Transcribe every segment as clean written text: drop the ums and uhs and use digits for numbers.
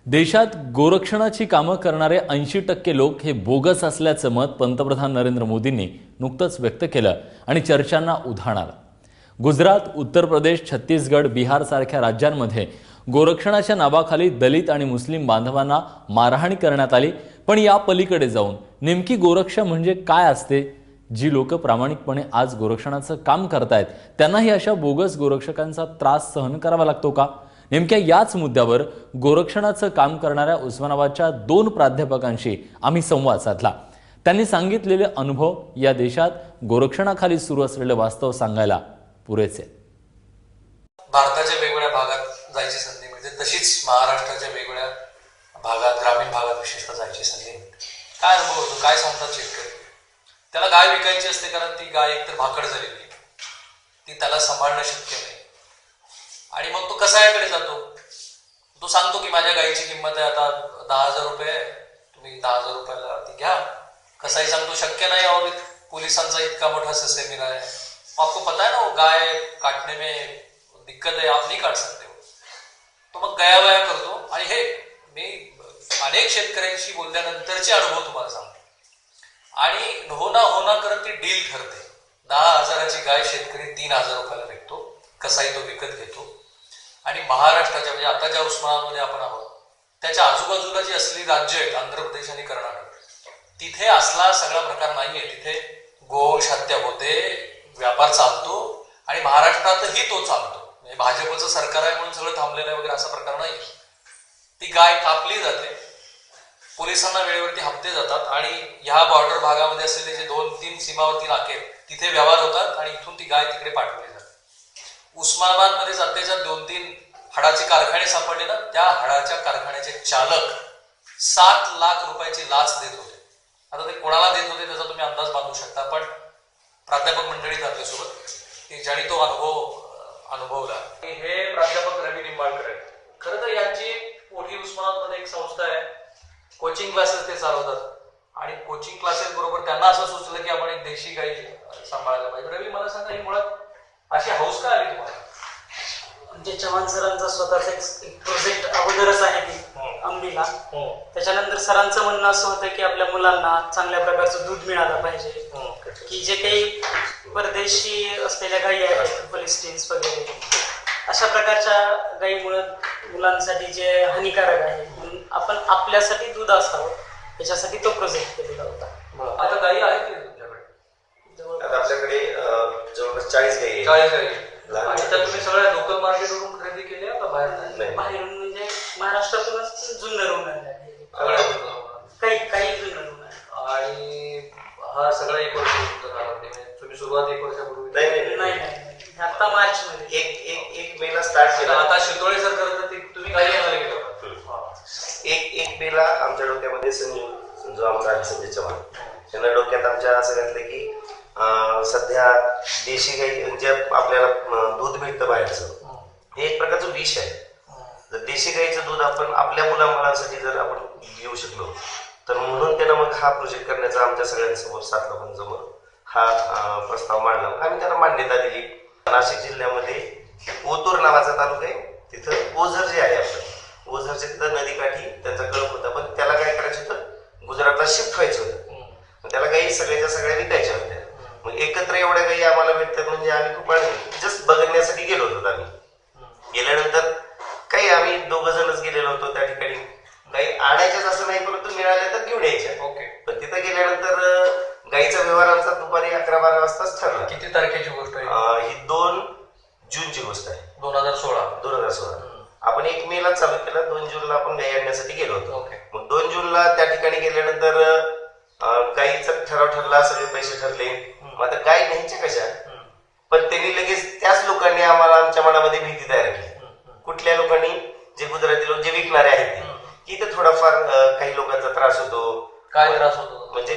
देशात गोरक्षणाची कामं करणारे 80% लोक हे बोगस असल्याचं मत पंतप्रधान नरेंद्र मोदींनी नुकतंच व्यक्त केलं आणि चर्चांना उधाण आलं. गुजरात, उत्तर प्रदेश, छत्तीसगड, बिहार सारख्या राज्यांमध्ये गोरक्षणाच्या नावाखाली दलित आणि मुस्लिम बांधवांना मारहाण करण्यात आली. पण या पलीकडे जाऊन नेमकी गोरक्षा म्हणजे काय असते? जी लोक प्रामाणिकपणे आज गोरक्षणाचं काम करतायत त्यांनाही अशा बोगस गोरक्षकांचा त्रास सहन करावा लागतो का? नेमक्या याच मुद्द्यावर गोरक्षणाचं काम करणाऱ्या उस्मानाबादच्या 2 प्राध्यापकांशी आम्ही संवाद साधला. त्यांनी सांगितलेले अनुभव या देशात गोरक्षणाखाली सुरू असलेले वास्तव सांगायला पुरेसे. भारताच्या वेगवेगळ्या भागात जायची संधी मिळते, तशीच महाराष्ट्राच्या वेगवेगळ्या भागात, ग्रामीण भागात विशेषतः जायची संधी मिळते. काय अनुभव होतो? काय सांगतात शेतकरी? त्याला गाय विकायची असते, कारण ती गाय एकतर भाकड झालेली, ती त्याला सांभाळणं शक्य नाही. आणि मग तो कसायाकडे जातो. तो सांगतो की माझ्या गायीची किंमत आहे आता 10,000 रुपये आहे, तुम्ही 10,000 रुपयाला ती घ्या. कसाई सांगतो शक्य नाही, और पुलिसांचा इतका मोठा ससेमिरा है, आपको पता है ना वो गाय काटने में दिक्कत है, आप नहीं काट सकते हो. तो मग गयावया करतो. आणि हे मी अनेक शेतकऱ्यांशी बोलल्यानंतरचे अनुभव तुम्हाला सांगतो. आणि होना करत ती डील ठरते. 10,000ची गाय शेतकरी 3,000 रुपयाला विकतो, कसाई तो विकत घेतो. आणि महाराष्ट्राच्या म्हणजे आता ज्या उस्मानाबादमध्ये आपण आहोत त्याच्या आजूबाजूला जी असली राज्य आहेत, आंध्र प्रदेश आणि कर्नाटक, तिथे असला सगळा प्रकार नाहीये. तिथे गोवंश हत्या होते, व्यापार चालतो, आणि महाराष्ट्रातही तो चालतो. म्हणजे भाजपचं सरकार आहे म्हणून सगळं थांबलेलं आहे वगैरे असा प्रकार नाही. ती गाय कापली जाते, पोलिसांना वेळेवरती हप्ते जातात, आणि ह्या बॉर्डर भागामध्ये असलेले जे 2-3 सीमावर्ती नाके तिथे व्यवहार होतात, आणि इथून ती गाय तिकडे पाठवली जाते. उस्मानाबाद मध्ये सध्याच्या 2-3 हाडाचे कारखाने सापडले ना, त्या हाडाच्या कारखान्याचे चालक 7 लाख रुपयाची लाच देत होते. आता ते कोणाला देत होते त्याचा तुम्ही अंदाज बांधू शकता. पण प्राध्यापक मंडळीत आपल्यासोबत की ज्यांनी तो अनुभवला. हे प्राध्यापक रवी निंबाळकर आहेत. खरं तर यांची मोठी उस्मानाबादमध्ये एक संस्था आहे, कोचिंग क्लासेस ते चालवतात. आणि कोचिंग क्लासेस बरोबर त्यांना असं सुचलं की आपण एक देशी गाई सांभाळायला पाहिजे. रवी, मला सांगा, ही मुळात अशी हौस का आली तुम्हाला? म्हणजे चव्हाण सरांचा स्वतःचा एक प्रोजेक्ट अगोदरच आहे की अंबीला. त्याच्यानंतर सरांचं म्हणणं असं होतं की आपल्या मुलांना चांगल्या प्रकारचं दूध मिळालं पाहिजे, की जे काही परदेशी असलेल्या गायी आहेत, होलिस्टीन्स वगैरे, अशा प्रकारच्या गायीमुळे मुलांसाठी जे हानिकारक आहे, म्हणून आपण आपल्यासाठी दूध असावं याच्यासाठी तो प्रोजेक्ट केलेला होता. आता गायी आहेत की तुमच्याकडे? आता आपल्याकडे जवळपास 40 गायी आहेत. 40 गायी. आणि त्या तुम्ही सगळ्या लोकल मार्केटवरून खरेदी केल्या का बाहेर? बाहेरून म्हणजे महाराष्ट्रातूनच जुन्नरहून काही जुन्नरहून. आणि हा सगळा 1 वर्ष म्हणजे तुम्ही सुरुवात 1 वर्षापूर्वी? नाही, आता मार्च मध्ये एक मेला स्टार्ट केला. आता शितोळे सर करत तुम्ही काही येणार गेलो? एक मेला आमच्या डोक्यामध्ये संजू आमचा संजय चव्हाण त्यांना डोक्यात आमच्या असं घातलं की सध्या देशी गाई जे आपल्याला दूध मिळतं बाहेरचं, हे एक प्रकारचं विष आहे. जर देशी गाईचं दूध आपण आपल्या मुलांसाठी जर आपण घेऊ शकलो तर म्हणून त्यानं मग हा प्रोजेक्ट करण्याचा आमच्या सगळ्यांसमोर 7 लोकांसमोर हा प्रस्ताव मांडला. आम्ही त्याला मान्यता दिली. नाशिक जिल्ह्यामध्ये ओतूर नावाचा तालुका आहे, तिथं ओझर जे आहे आपलं, ओझरच्या तिथं नदीकाठी त्यांचा कळप होता. पण त्याला काय करायचं होतं, गुजरातला शिफ्ट व्हायचं होतं. त्याला गाई सगळ्याच्या सगळ्या विकायच्या होत्या. मग एकत्र एवढ्या गाई आम्हाला भेटतात म्हणजे आम्ही खूप जस्ट बघण्यासाठी गेलो होतो. आम्ही गेल्यानंतर काही आम्ही 2 जणच गेलेलो होतो त्या ठिकाणी. गाई आणायच्याच असं नाही, परंतु मिळाल्या तर घेऊन यायच्या. ओके. पण तिथं गेल्यानंतर गाईचा व्यवहार आमचा दुपारी 11-12 वाजताच ठरला. किती तारखेची गोष्ट आहे ही? 2 जूनची गोष्ट आहे. 2016. आपण 1 मेला चालू केला. 2 जूनला आपण गाई आणण्यासाठी गेलो होतो. ओके. मग 2 जूनला त्या ठिकाणी गेल्यानंतर गाईचा ठराव ठरला, सगळे पैसे ठरले. मग आता गाय न्यायच्या कशा? पण त्यांनी लगेच त्याच लोकांनी आम्हाला आमच्या मनामध्ये भीती तयार केली. कुठल्या लोकांनी? जे गुजराती लोक जे विकणारे आहेत की इथे थोडाफार काही लोकांचा त्रास होतो. काय त्रास होतो? म्हणजे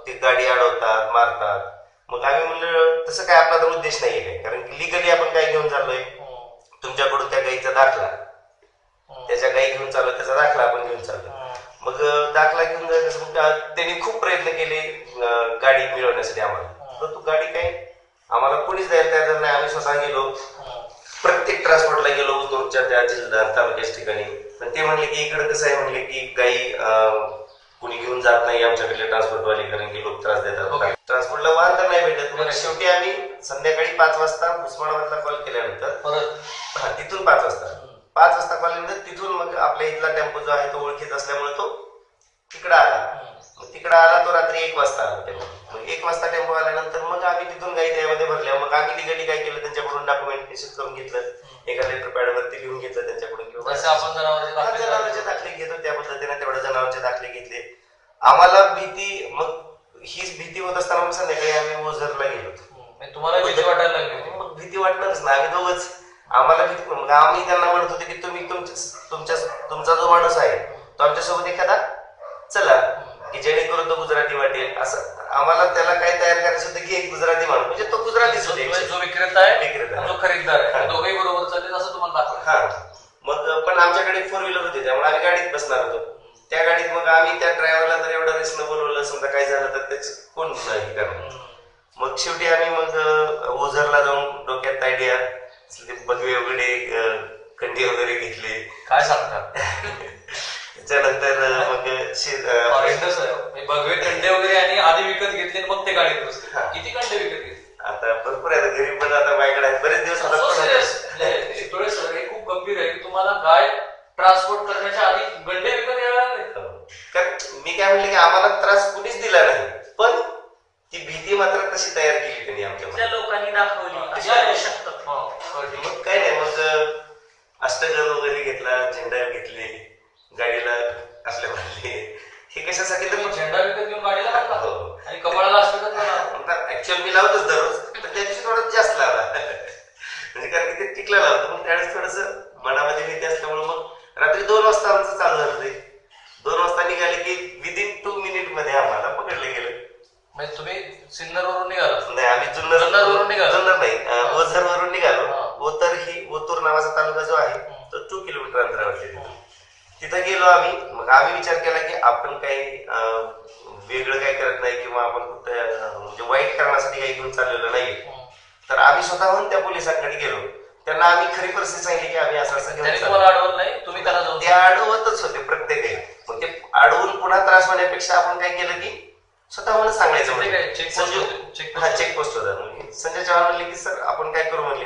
ते गाडी अडवतात, मारतात. मग आम्ही म्हणलं तसं काय आपला तर उद्देश नाहीये काय, कारण की लिगली आपण गाय घेऊन चाललोय, तुमच्याकडून त्या गाईचा दाखला, त्याच्या गाई घेऊन चाललोय त्याचा दाखला आपण घेऊन चाललोय. मग दाखला घेऊन जायचं. त्यांनी खूप प्रयत्न केले गाडी मिळवण्यासाठी आम्हाला, परंतु गाडी काय आम्हाला कोणीच द्यायला तयार नाही. आम्ही स्वतः गेलो, प्रत्येक ट्रान्सपोर्टला गेलो उतरच्या त्या जिल्हा तालुक्याच्या ठिकाणी, पण ते म्हणले की इकडे कसं आहे, म्हणले की गाई कुणी घेऊन जात नाही आमच्याकडले ट्रान्सपोर्टवाले, कारण की लोक त्रास देतात. ट्रान्सपोर्टला वाहन तर नाही भेटत. मग शेवटी आम्ही संध्याकाळी 5 वाजता उस्मानाबादला कॉल केल्यानंतर तिथून 5 वाजता कॉल केल्यानंतर तिथून मग आपल्या इथला टेम्पो जो आहे तो ओळखीत असल्यामुळे तो तिकडे आला. मग तिकडे आला तो रात्री 1 वाजता आला टेम्पो. मग 1 वाजता टेम्पो आल्यानंतर मग आम्ही तिथून गाई त्यामध्ये भरल्या. मग आम्ही लिगली काय केलं, त्यांच्याकडून डॉक्युमेंटेशन करून घेतलं, एका लेटर पॅड वरती लिहून घेतलं त्यांच्याकडून, किंवा आपण जनावरांचे दाखले घेतो त्या पद्धतीने तेवढ्या जनावरांचे दाखले घेतले. आम्हाला भीती, मग हीच भीती होत असताना मग संध्याकाळी आम्ही ओझरला गेलो. तुम्हाला भीती वाटायला लागली? मग भीती वाटणारच ना, आम्ही दोघंच. आम्हाला भीती, मग आम्ही त्यांना म्हणत होतो की तुम्ही तुमचा जो माणूस आहे तो आमच्यासोबत एखादा चला, की जेणेकरून तो गुजराती वाटेल. असं आम्हाला त्याला काय तयार करायचं होतं की एक गुजराती माणूस, म्हणजे तो गुजरातीच होते, जो विक्रेता आहे जो खरेदीदार आहे, दोघेही बरोबर चालले असं तुम्हाला दाखवलं. हा. मग पण आमच्याकडे 4 व्हीलर होती, त्यामुळे आम्ही गाडीत बसणार होतो. त्या गाडीत मग आम्ही त्या ड्रायव्हरला जर एवढं रिस्क बोलवलं, समजा काय झालं तर त्याच कोण नाही करणार. मग शेवटी आम्ही मग ओझरला जाऊन डोक्यात आयडिया बगवे वगैरे कंडी वगैरे घेतले. काय सांगतात? त्याच्यानंतर मग भगवे कंडे वगैरे आणि आधी विकत घेतले मग ते गाडीत बसले. किती कंडे विकत घेतले? आता भरपूर आहे, घरी पण आता माझ्याकडे बरेच दिवस शितोळे सर, हे खूप गंभीर आहे की तुम्हाला गाय ट्रान्सपोर्ट करण्याच्या आधी गंडे विकत यायला लागले. कारण मी काय म्हणले की आम्हाला त्रास कुणीच दिला नाही, पण ती भीती मात्र तशी तयार केली त्यांनी आमच्या लोकांनी दाखवली. मग काय नाही, मग अष्टगन वगैरे घेतला, झेंडा घेतले, गाडीला असले बांधले. हे कशासाठी तर झेंडा विकत घेऊन गाडीला बांधला आणि कपाळाला ऍक्च्युअल मी लावतोच दररोज, पण त्या दिवशी थोडा जास्त लावला, म्हणजे कारण की ते टिकला लावतो. मग त्यावेळेस थोडस मनामध्ये भीती असल्यामुळे मग रात्री 2 वाजता आमचं चालू झालं. ते 2 वाजता निघाले की विदिन 2 मिनिट मध्ये आम्हाला पकडलं गेलं. म्हणजे तुम्ही सिन्नरवरून निघाला? नाही, आम्ही जुन्नरवरून निघालो. जुन्नर नाही, ओझरवरून निघालो. ओतूर नावाचा तालुका जो आहे तो 2 किलोमीटर अंतरावरती. तिथं गेलो आम्ही. मग आम्ही विचार केला की आपण काही वेगळं काही करत नाही, किंवा आपण कुठं म्हणजे वाईट करण्यासाठी काही घेऊन चाललेलं नाही. तर आम्ही स्वतःहून त्या पोलिसांकडे गेलो. त्यांना आम्ही खरी परिस्थिती सांगितली की आम्ही असं अडवलं नाही, तुम्ही त्याला जाऊन ते अडवतच होते प्रत्येकही. मग ते अडवून पुन्हा त्रास होण्यापेक्षा आपण काय केलं की स्वतःहून सांगायचं. चेकपोस्ट होता. संजय चव्हाण म्हणले की सर आपण काय करू, म्हणले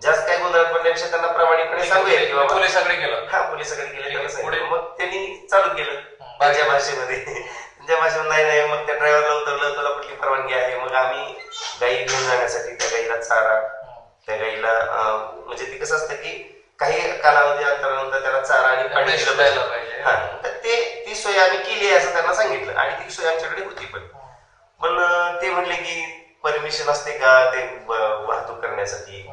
जास्त काय गोंधळ पडण्यापेक्षा त्यांना प्रामाणिकपणे सांगूया, किंवा पोलिसाकडे गेलं. हा, पोलिसाकडे गेले, त्यांना सांगितलं. मग त्यांनी चालू केलं त्यांच्या भाषेमध्ये. त्यांच्या भाषेमध्ये नाही, मग त्या ड्रायव्हरला उतरलं, तुला कुठली परवानगी आहे. मग आम्ही गाई घेऊन जाण्यासाठी त्या गाईला चारा, त्या गाईला म्हणजे ते कसं असतं की काही कालावधी अंतरानंतर त्याला चारा आणि पाणी दिलं पाहिजे. हा, तर ती सोय आम्ही केली असं त्यांना सांगितलं, आणि ती सोय आमच्याकडे होती. पण ते म्हणले की परमिशन असते का ते वाहतूक करण्यासाठी.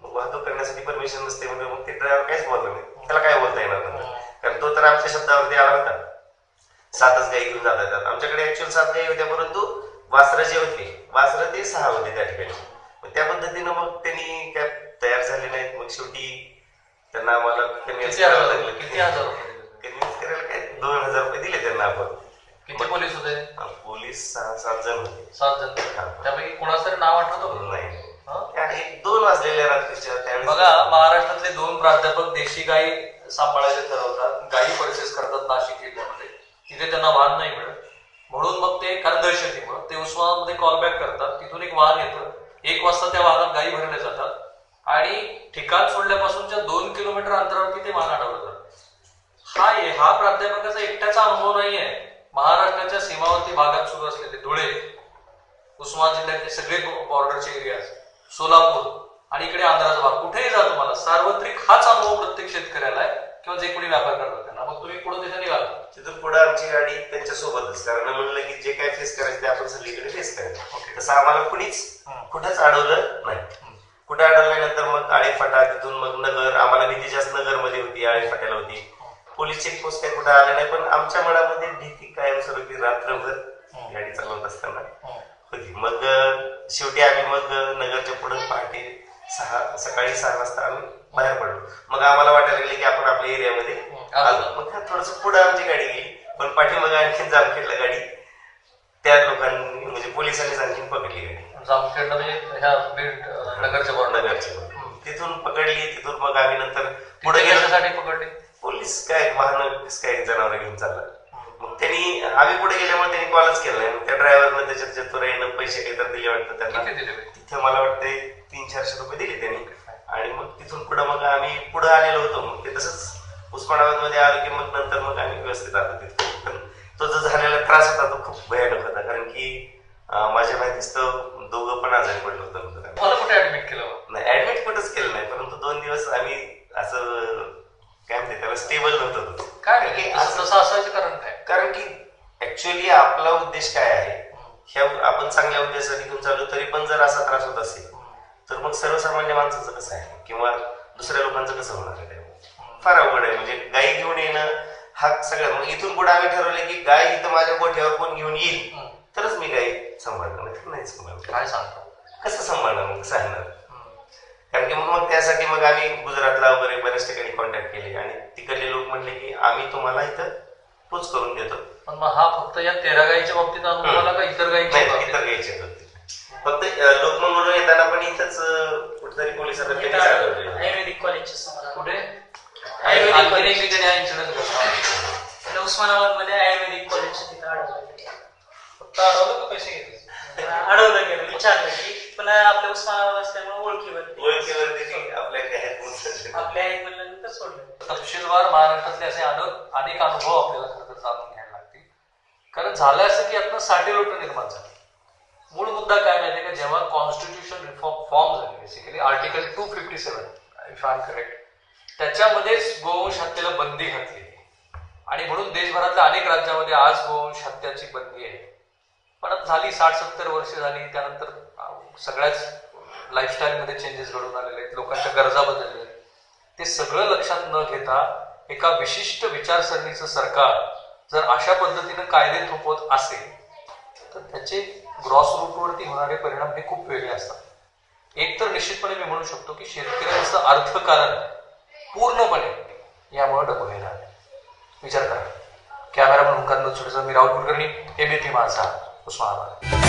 वाहतूक करण्यासाठी परमिशन नसते म्हणजे मग ते ड्रायव्हर काहीच बोलला नाही, त्याला काय बोलता येणार नाही, कारण तो तर आमच्या शब्दावरती आला होता. 7च गाई घेऊन जात येतात. आमच्याकडे ऍक्च्युअल 7 गाई होत्या, परंतु वासरं जे होते, वासरं ते 6 होते त्या ठिकाणी. मग त्या पद्धतीनं मग त्यांनी काय तयार झाले नाहीत. मग शेवटी त्यांना आम्हाला कन्व्हिन्स करावं लागलं. कन्व्हिन्स करायला काय 2000 रुपये दिले त्यांना आपण. किती पोलीस होते? पोलीस 6-7 जण होते. 7 जण. त्यापैकी कोणाचं तरी नाव आठवतं? नाही, 2 वाजलेल्या रात्रीच्या त्यावेळेस. बघा, महाराष्ट्रातले 2 प्राध्यापक देशी गाई सांभाळायचे ठरवतात, गाई परचेस करतात नाशिक जिल्ह्यामध्ये. तिथे त्यांना वाहन नाही मिळत, म्हणून मग ते कारण दहशतीमुळे ते उस्मानाबादमध्ये कॉलबॅक करतात. तिथून एक वाहन येतं, 1 वाजता त्या वाहनात गाई भरल्या जातात, आणि ठिकाण सोडल्यापासूनच्या 2 किलोमीटर अंतरावरती ते वाहन अडवलं जातं. हा प्राध्यापकाचा एकट्याचा अनुभव नाहीये. महाराष्ट्राच्या सीमावर्ती भागात सुरू असलेले धुळे, उस्मानाबाद जिल्ह्यातले सगळे बॉर्डरचे एरियाज, सोलापूर आणि इकडे आंध्राचा भाग, कुठेही जा तुम्हाला सार्वत्रिक हाच अनुभव प्रत्येक शेतकऱ्याला आहे, किंवा जे कोणी व्यापार करतात त्यांना. मग तुम्ही पुढे तिथे निघाला. तिथून पुढे आमची गाडी त्यांच्या सोबतच, कारण म्हणलं की जे काय फेस करायचं ते आपण सगळीकडे फेस करायचं. तसं आम्हाला कुठंच अडवलं नाही. कुठे अडवल्यानंतर मग आळेफाटा, तिथून मग नगर. आम्हाला भीती जास्त नगरमध्ये होती, आळेफाट्याला होती. पोलीस चेकपोस्ट काही कुठे आले नाही, पण आमच्या मनामध्ये भीती कायमस्वरूपी रात्रभर गाडी चालवत असताना होती. मग शेवटी आम्ही मग नगरच्या पुढे पहाटे सकाळी 6 वाजता आम्ही बाहेर पडलो. मग आम्हाला वाटायला लागले की आपण आपल्या एरियामध्ये आलो. मग थोडस पुढे आमची गाडी गेली, पण पाठीमागे आणखीन जामखेडला गाडी त्या लोकांनी म्हणजे पोलिसांनीच आणखीन पकडली गाडी. जामखेडला म्हणजे ह्या बीड नगरच्या बॉर्डर. तिथून पकडली. तिथून मग आम्ही नंतर पुढे गेलो. कशासाठी पकडले? पोलीस काय वाहन काय जनावर घेऊन चालला. मग त्यांनी आम्ही पुढे गेल्यामुळे त्यांनी कॉलच केला नाही. त्या ड्रायव्हरनं त्याच्यात चतुराईनं पैसे काहीतरी दिले वाटतं त्यांना. किती दिले? तिथे मला वाटते 300-400 रुपये दिले त्यांनी. आणि मग तिथून पुढे मग आम्ही पुढे आलेलो होतो. मग ते तसंच उस्मानाबाद मध्ये आलो की मग नंतर मग आम्ही व्यवस्थित आलो तिथे. पण तो जो झालेला त्रास होता तो खूप भयानक होता. कारण की माझ्या माहितीच तर दोघं पण आजारी पडलो होतो. मला कुठे ऍडमिट केलं? नाही, ऍडमिट कुठंच केलं नाही. परंतु 2 दिवस आम्ही असं काय म्हणते त्याला स्टेबल नव्हतं. काय तसं असायचं कारण काय? कारण की ऍक्च्युअली आपला उद्देश काय आहे, ह्या आपण चांगल्या उद्देशासाठी घेऊन चालू, तरी पण जर असा त्रास होत असेल तर मग सर्वसामान्य माणसाचं कसं आहे किंवा दुसऱ्या लोकांचं कसं होणार आहे? फार अवघड आहे. म्हणजे गाई घेऊन येणं हा सगळं. मग इथून पुढे आम्ही ठरवलं की गाय इथं माझ्या गोठ्यावर कोण घेऊन येईल तरच मी गाई सांभाळणार, नाही सांभाळणार. काय सांगतो? कसं सांभाळणार, मग कसं आणणार? कारण की मग त्यासाठी मग आम्ही गुजरातला वगैरे बऱ्याच ठिकाणी कॉन्टॅक्ट केले आणि तिकडले लोक म्हणले की आम्ही तुम्हाला इथं पोच करून देतो. पण मग हा फक्त या 13 गायीच्या बाबतीत अनुभव आला का इतर गायीच्या बाबतीत? इतर गायीच्या बाबतीत फक्त लोक म्हणून येताना पण इथंच कुठेतरी पोलिसांना त्यांनी सांगितलं. आयुर्वेदिक कॉलेजच्या समोर कुठे? आयुर्वेदिक इन्सिडेंट घडला. उस्मानाबाद मध्ये आयुर्वेदिक कॉलेजच्या तिथे अडवलं. फक्त अडवलं का पैसे घेतले? अडवलं गेलं, विचारलं की पण आपल्या उस्मानाबाद असल्यामुळे ओळखीवरती आपल्याकडे आहेत आपल्या आहेत म्हणल्यानंतर सोडलं. तपशीलवार महाराष्ट्रातले असे अनेक अनुभव आपल्याला खरं तर जाणून घ्यायला लागतील. कारण झालं असं की यातनं साठेलोट निर्माण झाली. मूळ मुद्दा काय माहितीये का, जेव्हा कॉन्स्टिट्यूशन रिफॉर्म फॉर्म झाले, basically article 257 if I am correct, त्याच्यामध्येच गोवंश हत्येला बंदी घातली आणि म्हणून देशभरातल्या अनेक राज्यामध्ये आज गोवंश हत्याची बंदी आहे. पण आता झाली 60-70 वर्ष झाली. त्यानंतर सगळ्याच लाईफस्टाईलमध्ये चेंजेस घडून आलेले आहेत, लोकांच्या गरजा बदलल्या आहेत. ते सगळं लक्षात न घेता एका विशिष्ट विचारसरणीचं सरकार जर अशा पद्धतीनं कायदे थोपवत असेल तर त्याचे ग्रॉस रूटवरती होणारे परिणाम हे खूप वेगळे असतात. एक तर निश्चितपणे मी म्हणू शकतो की शेतकऱ्यांचं अर्थकारण पूर्णपणे यामुळे डबघाईला आलं. विचार करा. कॅमेरामन ओंकार नोचुडेचा मी राहुल कुलकर्णी, एबीपी माझा, उस्मानाबाद.